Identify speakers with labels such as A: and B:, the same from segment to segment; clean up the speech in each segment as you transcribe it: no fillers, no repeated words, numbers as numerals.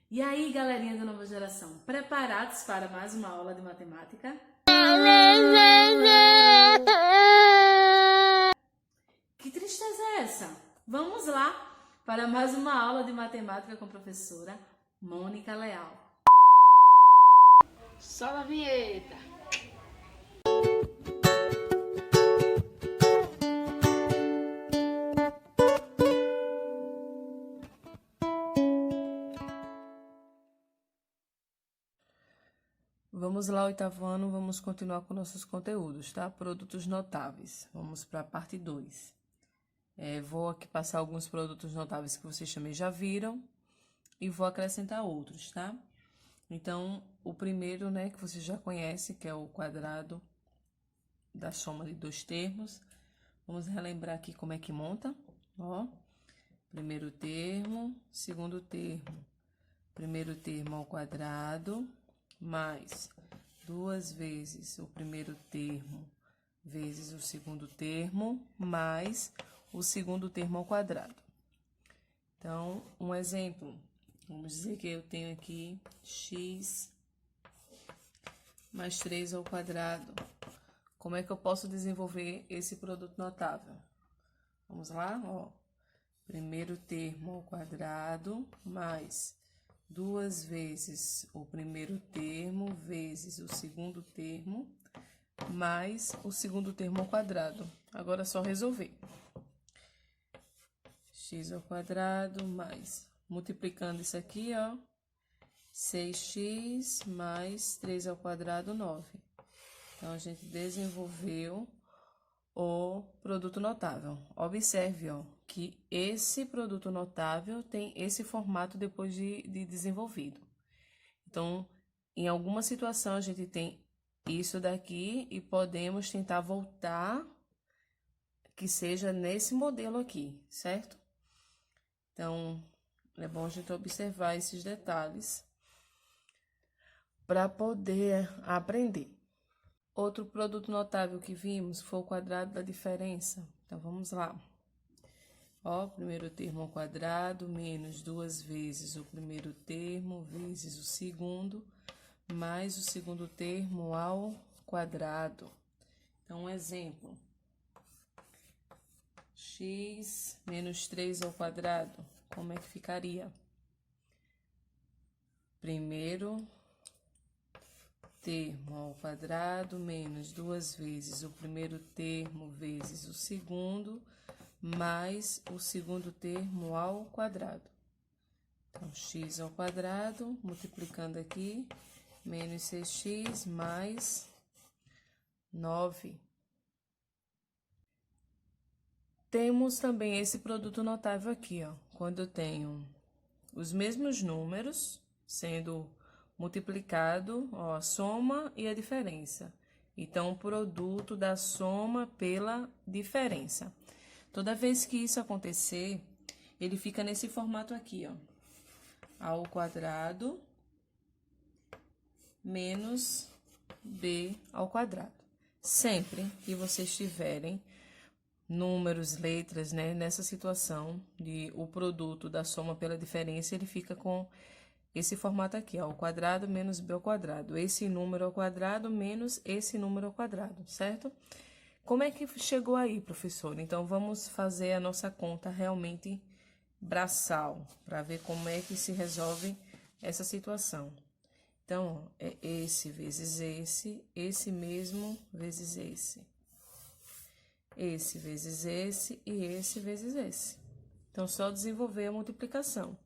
A: E aí, galerinha da nova geração, preparados para mais uma aula de matemática? Que tristeza é essa? Vamos lá para mais uma aula de matemática com a professora Mônica Leal.
B: Sola a vinheta.
A: Vamos lá, oitavo ano, vamos continuar com nossos conteúdos, tá? Produtos notáveis. Vamos para a parte 2. Vou aqui passar alguns produtos notáveis que vocês também já viram e vou acrescentar outros, tá? Então, o primeiro, né, que vocês já conhecem, que é o quadrado da soma de dois termos. Vamos relembrar aqui como é que monta, ó. Primeiro termo, segundo termo. Primeiro termo ao quadrado, mais 2 vezes o primeiro termo, vezes o segundo termo, mais o segundo termo ao quadrado. Então, um exemplo. Vamos dizer que eu tenho aqui x mais 3 ao quadrado. Como é que eu posso desenvolver esse produto notável? Vamos lá, ó. Primeiro termo ao quadrado, mais 2 vezes o primeiro termo, vezes o segundo termo, mais o segundo termo ao quadrado. Agora é só resolver. X ao quadrado, mais, multiplicando isso aqui, ó, 6x mais 3 ao quadrado, 9. Então, a gente desenvolveu o produto notável. Observe, ó, que esse produto notável tem esse formato depois de desenvolvido. Então, em alguma situação, a gente tem isso daqui e podemos tentar voltar que seja nesse modelo aqui, certo? Então, é bom a gente observar esses detalhes para poder aprender. Outro produto notável que vimos foi o quadrado da diferença. Então, vamos lá. Ó, primeiro termo ao quadrado, menos 2 vezes o primeiro termo, vezes o segundo, mais o segundo termo ao quadrado. Então, um exemplo. X menos 3 ao quadrado, como é que ficaria? Primeiro termo ao quadrado, menos 2 vezes o primeiro termo, vezes o segundo, mais o segundo termo ao quadrado. Então, x ao quadrado, multiplicando aqui, menos 6x mais 9. Temos também esse produto notável aqui, ó, quando eu tenho os mesmos números sendo multiplicado, ó, a soma e a diferença. Então, o produto da soma pela diferença. Toda vez que isso acontecer, ele fica nesse formato aqui, ó. A ao quadrado menos b ao quadrado. Sempre que vocês tiverem números, letras, né, nessa situação de o produto da soma pela diferença, ele fica com esse formato aqui, ó, ao quadrado menos b ao quadrado. Esse número ao quadrado menos esse número ao quadrado, certo? Como é que chegou aí, professor? Então, vamos fazer a nossa conta realmente braçal, para ver como é que se resolve essa situação. Então, ó, é esse vezes esse mesmo vezes esse vezes esse e esse vezes esse. Então, só desenvolver a multiplicação,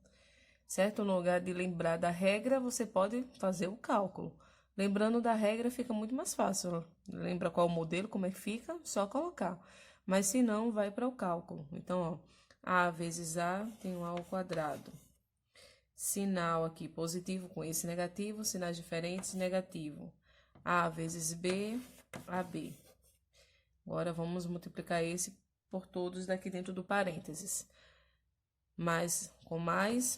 A: certo? No lugar de lembrar da regra, você pode fazer o cálculo. Lembrando da regra, fica muito mais fácil. Lembra qual o modelo, como é que fica? Só colocar. Mas, se não, vai para o cálculo. Então, ó, a vezes a tem um a ao quadrado. Sinal aqui positivo com esse negativo, sinais diferentes, negativo. A vezes b, AB. Agora, vamos multiplicar esse por todos daqui dentro do parênteses. Mais com mais.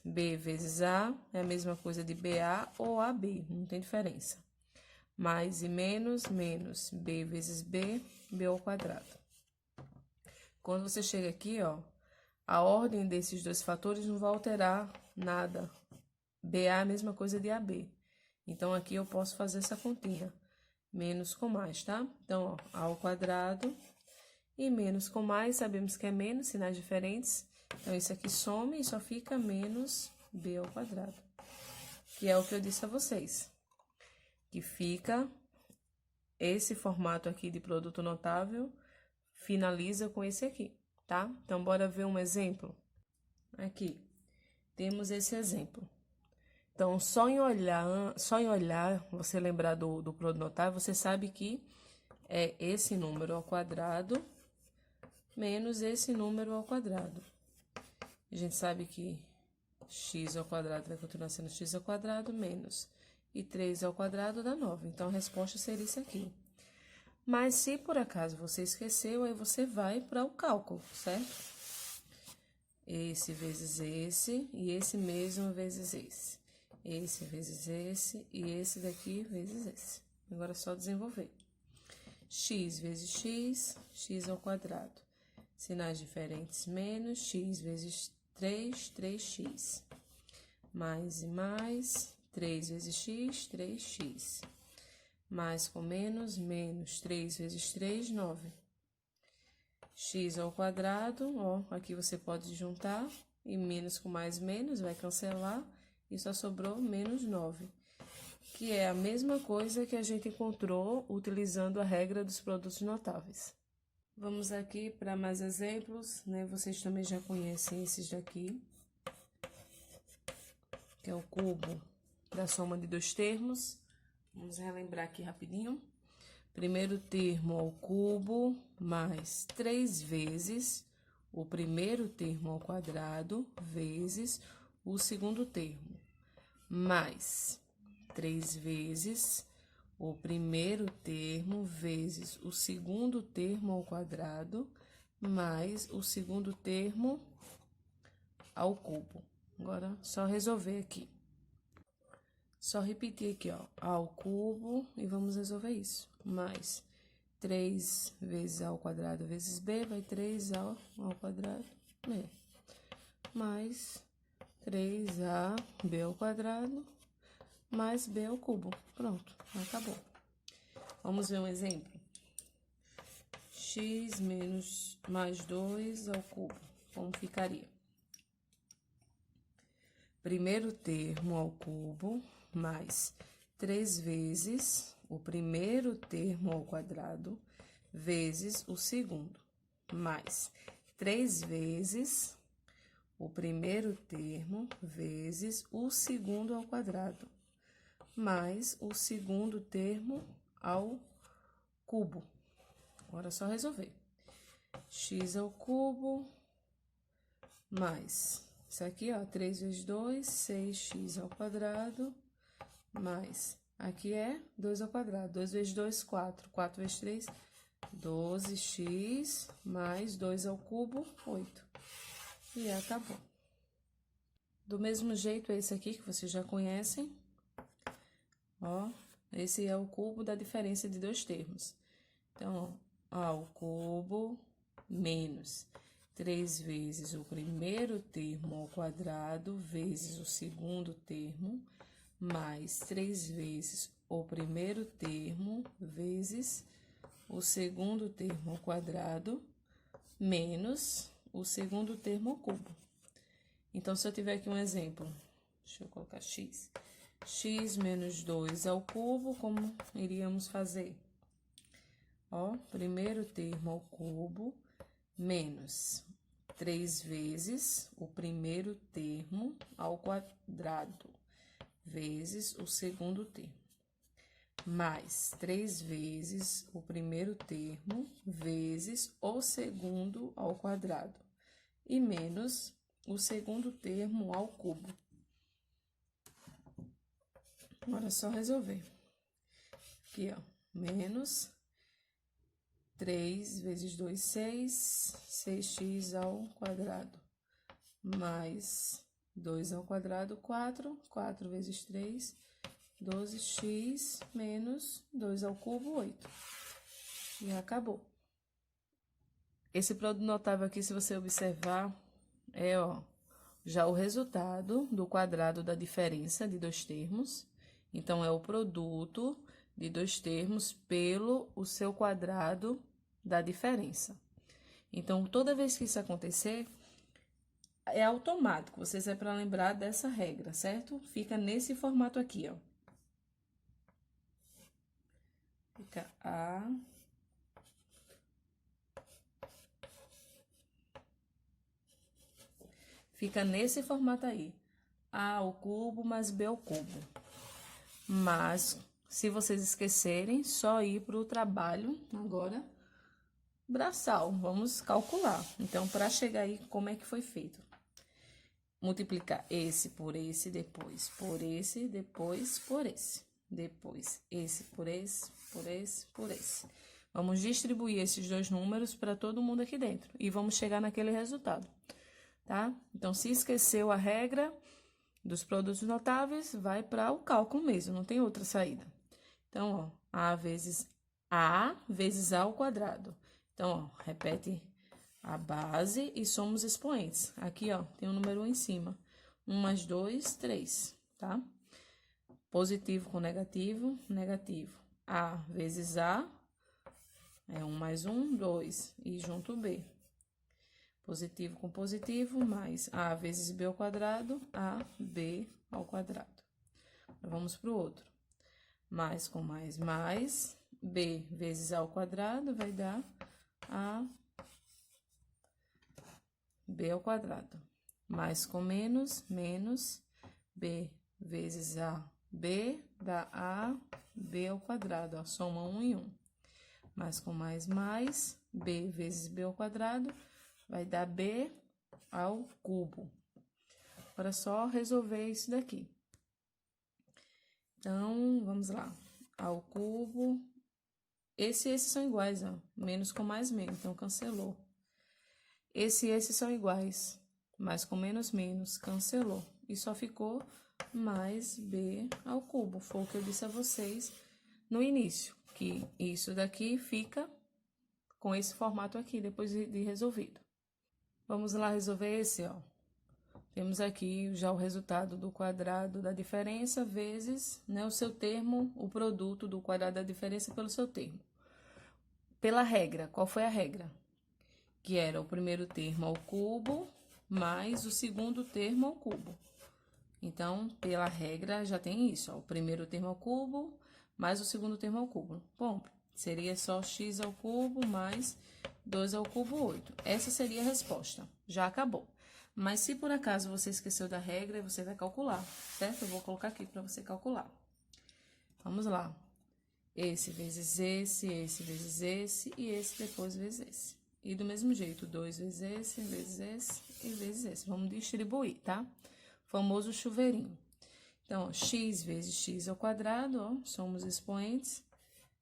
A: B vezes A é a mesma coisa de BA ou AB, não tem diferença. Mais e menos, B vezes B, B ao quadrado. Quando você chega aqui, ó, a ordem desses dois fatores não vai alterar nada, BA é a mesma coisa de AB. Então, aqui eu posso fazer essa continha. Menos com mais, tá? Então, ó, A ao quadrado e menos com mais, sabemos que é menos, sinais diferentes. Então, isso aqui some e só fica menos B ao quadrado. Que é o que eu disse a vocês. Que fica esse formato aqui de produto notável, finaliza com esse aqui, tá? Então, bora ver um exemplo? Aqui, temos esse exemplo. Então, só em olhar, você lembrar do produto notável, você sabe que é esse número ao quadrado menos esse número ao quadrado. A gente sabe que x ao quadrado vai continuar sendo x ao quadrado menos e 3 ao quadrado dá 9. Então, a resposta seria isso aqui. Mas, se por acaso você esqueceu, aí você vai para o cálculo, certo? Esse vezes esse e esse mesmo vezes esse. Esse vezes esse e esse daqui vezes esse. Agora é só desenvolver. X vezes x, x ao quadrado. Sinais diferentes, menos x vezes 3, 3x. Mais e mais, 3 vezes x, 3x. Mais com menos, menos 3 vezes 3, 9. X ao quadrado, ó, aqui você pode juntar, e menos com mais menos, vai cancelar, e só sobrou menos 9. Que é a mesma coisa que a gente encontrou utilizando a regra dos produtos notáveis. Vamos aqui para mais exemplos, né? Vocês também já conhecem esses daqui, que é o cubo da soma de dois termos. Vamos relembrar aqui rapidinho. Primeiro termo ao cubo, mais 3 vezes o primeiro termo ao quadrado, vezes o segundo termo, mais 3 vezes o primeiro termo vezes o segundo termo ao quadrado, mais o segundo termo ao cubo. Agora, só resolver aqui. Só repetir aqui, ó, A ao cubo, e vamos resolver isso. Mais 3 vezes A ao quadrado vezes B, vai 3A ao quadrado, B. Mais 3AB ao quadrado, mais B ao cubo. Pronto, acabou. Vamos ver um exemplo. X menos mais 2 ao cubo. Como ficaria? Primeiro termo ao cubo, mais 3 vezes o primeiro termo ao quadrado, vezes o segundo, mais 3 vezes o primeiro termo, vezes o segundo ao quadrado, mais o segundo termo ao cubo. Agora é só resolver. X ao cubo, mais... Isso aqui, ó, 3 vezes 2, 6x ao quadrado, mais, aqui é 2 ao quadrado, 2 vezes 2, 4, 4 vezes 3, 12x, mais 2 ao cubo, 8. E acabou. Do mesmo jeito, esse aqui que vocês já conhecem, ó, esse é o cubo da diferença de dois termos. Então, ó, A ao cubo, menos... 3 vezes o primeiro termo ao quadrado, vezes o segundo termo, mais 3 vezes o primeiro termo, vezes o segundo termo ao quadrado, menos o segundo termo ao cubo. Então, se eu tiver aqui um exemplo, deixa eu colocar x. X menos 2 ao cubo, como iríamos fazer? Ó, primeiro termo ao cubo, menos 3 vezes o primeiro termo ao quadrado, vezes o segundo termo, mais 3 vezes o primeiro termo, vezes o segundo ao quadrado, e menos o segundo termo ao cubo. Agora é só resolver. Aqui, ó, menos... 3 vezes 2, 6, 6x ao quadrado, mais 2 ao quadrado, 4, 4 vezes 3, 12x, menos 2 ao cubo, 8. E acabou. Esse produto notável aqui, se você observar, é, ó, já o resultado do quadrado da diferença de dois termos. Então, é o produto de dois termos pelo o seu quadrado da diferença. Então, toda vez que isso acontecer, é automático. Vocês é para lembrar dessa regra, certo? Fica nesse formato aqui, ó. Fica A. Fica nesse formato aí. A ao cubo mais B ao cubo. Mas, se vocês esquecerem, só ir para o trabalho agora braçal. Vamos calcular. Então, para chegar aí, como é que foi feito? Multiplicar esse por esse, depois por esse, depois por esse. Depois esse por esse, por esse, por esse. Vamos distribuir esses dois números para todo mundo aqui dentro. E vamos chegar naquele resultado, tá? Então, se esqueceu a regra dos produtos notáveis, vai para o cálculo mesmo, não tem outra saída. Então, ó, A vezes A ao quadrado. Então, ó, repete a base e somos expoentes. Aqui, ó, tem o número 1 em cima. 1 mais 2, 3, tá? Positivo com negativo, negativo. A vezes A é 1 mais 1, 2. E junto B. Positivo com positivo, mais A vezes B ao quadrado, AB ao quadrado. Vamos para o outro. Mais com mais, B vezes A ao quadrado vai dar AB ao quadrado. Mais com menos, B vezes AB dá AB ao quadrado, ó, soma 1 e 1. Mais com mais, B vezes B ao quadrado vai dar B ao cubo. Agora, é só resolver isso daqui. Então, vamos lá. Ao cubo. Esse e esse são iguais, ó. Menos com mais, menos. Então, cancelou. Esse e esse são iguais. Mais com menos, menos. Cancelou. E só ficou mais B ao cubo. Foi o que eu disse a vocês no início. Que isso daqui fica com esse formato aqui, depois de resolvido. Vamos lá resolver esse, ó. Temos aqui já o resultado do quadrado da diferença vezes, né, o seu termo, o produto do quadrado da diferença pelo seu termo. Pela regra, qual foi a regra? Que era o primeiro termo ao cubo mais o segundo termo ao cubo. Então, pela regra, já tem isso, ó, o primeiro termo ao cubo mais o segundo termo ao cubo. Bom, seria só x ao cubo mais 2 ao cubo, 8. Essa seria a resposta. Já acabou. Mas se por acaso você esqueceu da regra, você vai calcular, certo? Eu vou colocar aqui para você calcular. Vamos lá. Esse vezes esse e esse depois vezes esse. E do mesmo jeito, 2 vezes esse e vezes esse. Vamos distribuir, tá? Famoso chuveirinho. Então, ó, x vezes x ao quadrado, ó, somos expoentes,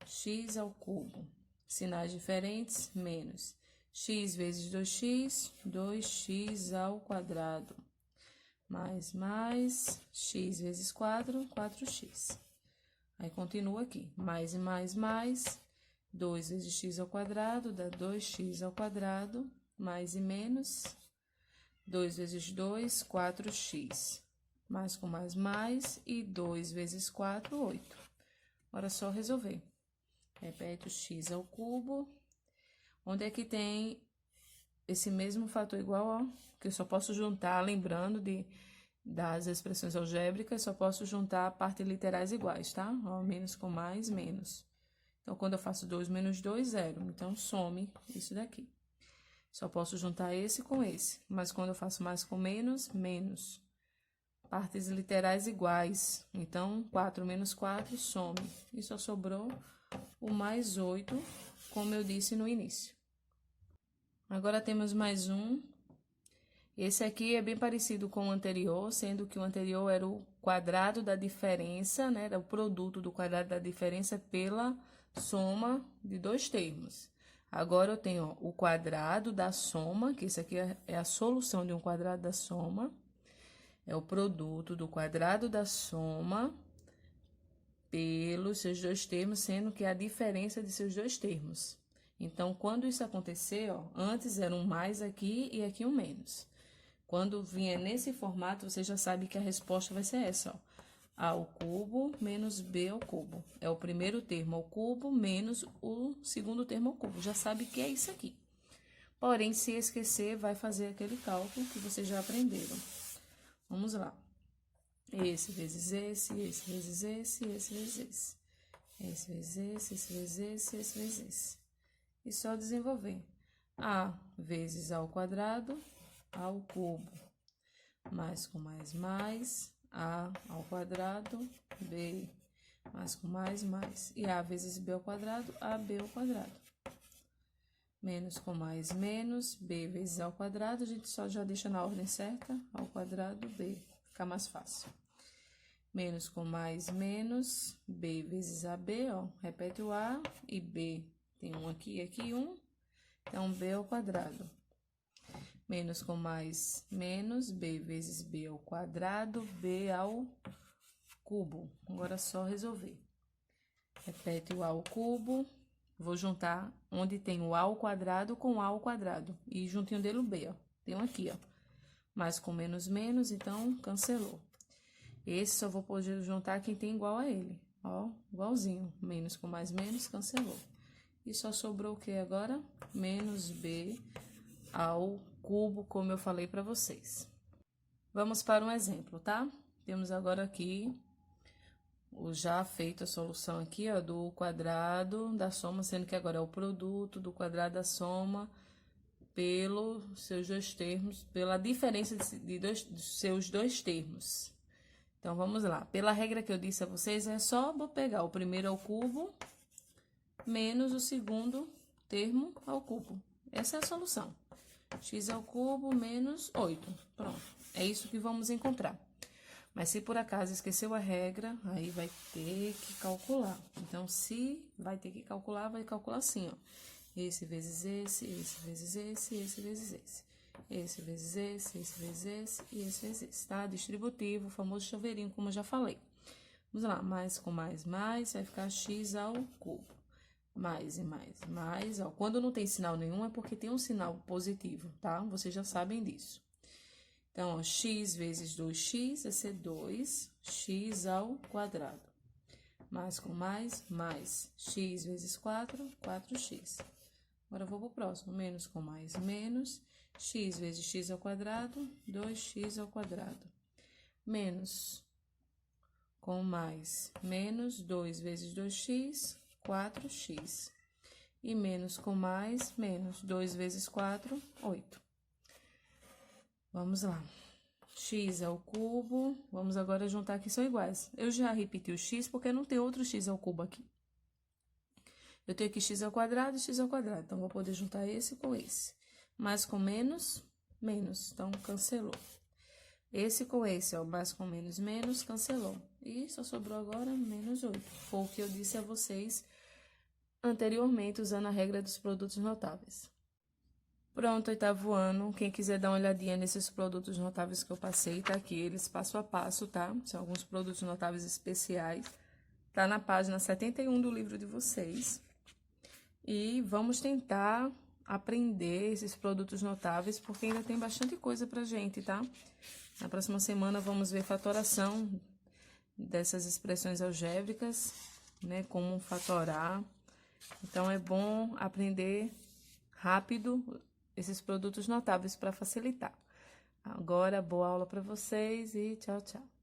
A: x ao cubo. Sinais diferentes, menos. X vezes 2x, 2x ao quadrado. Mais, x vezes 4, 4x. Aí, continua aqui. Mais e mais. 2 vezes x ao quadrado dá 2x ao quadrado. Mais e menos. 2 vezes 2, 4x. Mais com mais. E 2 vezes 4, 8. Agora, é só resolver. Repete o x ao cubo. Onde é que tem esse mesmo fator igual, ó, que eu só posso juntar, lembrando das expressões algébricas, só posso juntar partes literais iguais, tá? Ó, menos com mais, menos. Então, quando eu faço 2 menos 2, 0. Então, some isso daqui. Só posso juntar esse com esse. Mas quando eu faço mais com menos, menos. Partes literais iguais. Então, 4 menos 4, some. E só sobrou o mais 8, como eu disse no início. Agora temos mais um. Esse aqui é bem parecido com o anterior, sendo que o anterior era o quadrado da diferença, né? Era o produto do quadrado da diferença pela soma de dois termos. Agora eu tenho, ó, o quadrado da soma, que isso aqui é a solução de um quadrado da soma. É o produto do quadrado da soma pelos seus dois termos, sendo que é a diferença de seus dois termos. Então, quando isso acontecer, ó, antes era um mais aqui e aqui um menos. Quando vier nesse formato, você já sabe que a resposta vai ser essa, ó. A ao cubo menos B ao cubo. É o primeiro termo ao cubo menos o segundo termo ao cubo. Já sabe que é isso aqui. Porém, se esquecer, vai fazer aquele cálculo que vocês já aprenderam. Vamos lá. Esse vezes esse vezes esse vezes esse. Esse vezes esse vezes esse vezes esse. E só desenvolver. A vezes A ao quadrado ao cubo. Mais com mais. A ao quadrado, B, mais com mais. E A vezes B ao quadrado, AB ao quadrado. Menos com mais, menos, B vezes A ao quadrado, a gente só já deixa na ordem certa, ao quadrado, B, fica mais fácil. Menos com mais, menos, B vezes AB, ó, repete o A e B. Tem um aqui e aqui um, então B ao quadrado. Menos com mais, menos, B vezes B ao quadrado, B ao cubo. Agora é só resolver. Repete o A ao cubo. Vou juntar onde tem o A ao quadrado com o A ao quadrado. E juntinho dele o B, ó. Tem um aqui, ó. Mais com menos, menos, então cancelou. Esse só vou poder juntar quem tem igual a ele. Ó, igualzinho. Menos com mais, menos, cancelou. E só sobrou o que agora? Menos B ao cubo, como eu falei para vocês. Vamos para um exemplo, tá? Temos agora aqui o já feito a solução aqui, ó, do quadrado da soma, sendo que agora é o produto do quadrado da soma pelos seus dois termos, pela diferença dos seus dois termos. Então, vamos lá. Pela regra que eu disse a vocês, é só vou pegar o primeiro ao cubo menos o segundo termo ao cubo. Essa é a solução. X ao cubo menos 8. Pronto. É isso que vamos encontrar. Mas se por acaso esqueceu a regra, aí vai ter que calcular. Então, se vai ter que calcular, vai calcular assim, ó. Esse vezes esse vezes esse vezes esse. Esse vezes esse vezes esse e esse vezes esse, tá? Distributivo, o famoso chaveirinho, como eu já falei. Vamos lá, mais com mais, vai ficar x ao cubo. Mais e mais, ó. Quando não tem sinal nenhum, é porque tem um sinal positivo, tá? Vocês já sabem disso. Então, ó, x vezes 2x vai ser 2x ao quadrado. Mais com mais, x vezes 4, 4x. Agora, eu vou pro próximo. Menos com mais, menos, x vezes x ao quadrado, 2x ao quadrado. Menos com mais, menos, 2 vezes 2x, 4x. E menos com mais, menos, 2 vezes 4, 8. Vamos lá. X ao cubo. Vamos agora juntar que são iguais. Eu já repeti o x porque não tem outro x ao cubo aqui. Eu tenho aqui x ao quadrado e x ao quadrado. Então, vou poder juntar esse com esse. Mais com menos, menos. Então, cancelou. Esse com esse, ó, mais com menos, menos, cancelou. E só sobrou agora menos 8. Foi o que eu disse a vocês anteriormente, usando a regra dos produtos notáveis. Pronto, oitavo ano. Quem quiser dar uma olhadinha nesses produtos notáveis que eu passei, tá aqui, eles passo a passo, tá? São alguns produtos notáveis especiais. Tá na página 71 do livro de vocês. E vamos tentar aprender esses produtos notáveis, porque ainda tem bastante coisa pra gente, tá? Na próxima semana vamos ver fatoração dessas expressões algébricas, né? Como fatorar. Então, é bom aprender rápido esses produtos notáveis para facilitar. Agora, boa aula para vocês e tchau, tchau.